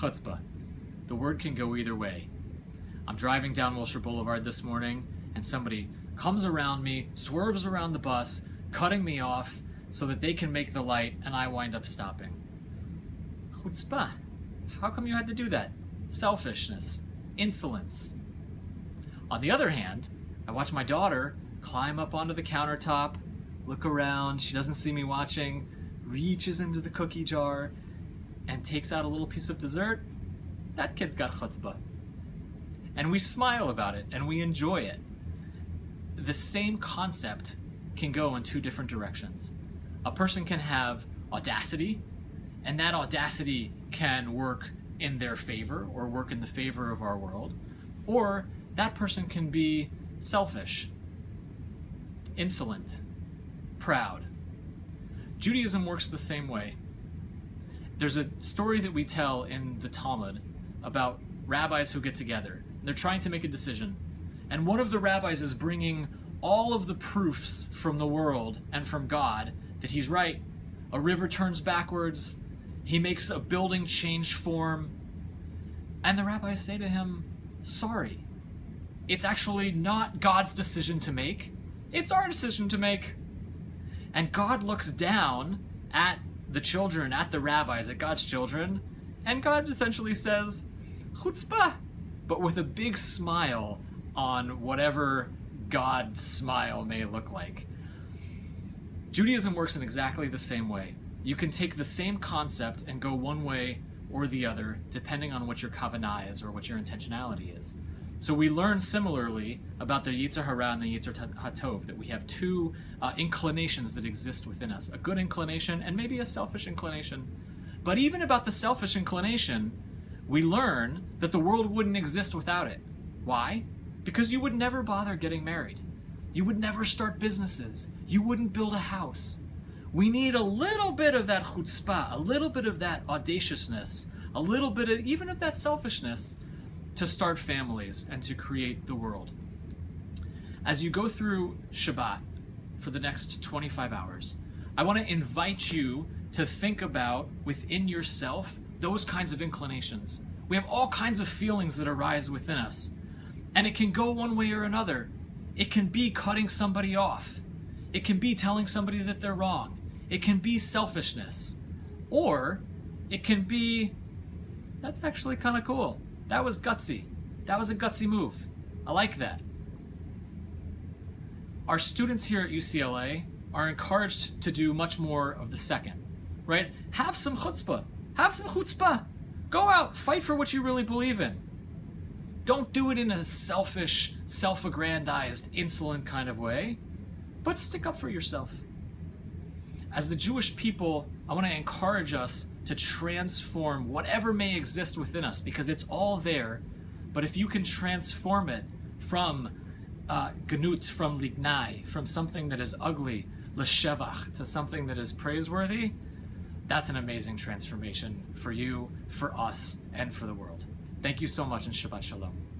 Chutzpah. The word can go either way. I'm driving down Wilshire Boulevard this morning, and somebody comes around me, swerves around the bus, cutting me off so that they can make the light, and I wind up stopping. Chutzpah. How come you had to do that? Selfishness. Insolence. On the other hand, I watch my daughter climb up onto the countertop, look around, she doesn't see me watching, reaches into the cookie jar, and takes out a little piece of dessert. That kid's got chutzpah. And we smile about it, and we enjoy it. The same concept can go in two different directions. A person can have audacity, and that audacity can work in their favor or work in the favor of our world. Or that person can be selfish, insolent, proud. Judaism works the same way. There's a story that we tell in the Talmud about rabbis who get together. They're trying to make a decision. And one of the rabbis is bringing all of the proofs from the world and from God that he's right. A river turns backwards. He makes a building change form. And the rabbis say to him, sorry, it's actually not God's decision to make. It's our decision to make. And God looks down at the children, at the rabbis, at God's children, and God essentially says, chutzpah, but with a big smile on whatever God's smile may look like. Judaism works in exactly the same way. You can take the same concept and go one way or the other, depending on what your kavanah is or what your intentionality is. So we learn similarly about the Yetzer Hara and the Yetzer HaTov, that we have two inclinations that exist within us, a good inclination and maybe a selfish inclination. But even about the selfish inclination, we learn that the world wouldn't exist without it. Why? Because you would never bother getting married. You would never start businesses. You wouldn't build a house. We need a little bit of that chutzpah, a little bit of that audaciousness, a little bit of even of that selfishness to start families and to create the world. As you go through Shabbat for the next 25 hours, I want to invite you to think about within yourself those kinds of inclinations. We have all kinds of feelings that arise within us, and it can go one way or another. It can be cutting somebody off. It can be telling somebody that they're wrong. It can be selfishness. Or it can be, that's actually kind of cool. That was gutsy. That was a gutsy move. I like that. Our students here at UCLA are encouraged to do much more of the second, right? Have some chutzpah. Have some chutzpah. Go out, fight for what you really believe in. Don't do it in a selfish, self-aggrandized, insolent kind of way, but stick up for yourself. As the Jewish people, I want to encourage us to transform whatever may exist within us, because it's all there. But if you can transform it from ganut, from lignai, from something that is ugly, l'shevach, to something that is praiseworthy, that's an amazing transformation for you, for us, and for the world. Thank you so much, and Shabbat Shalom.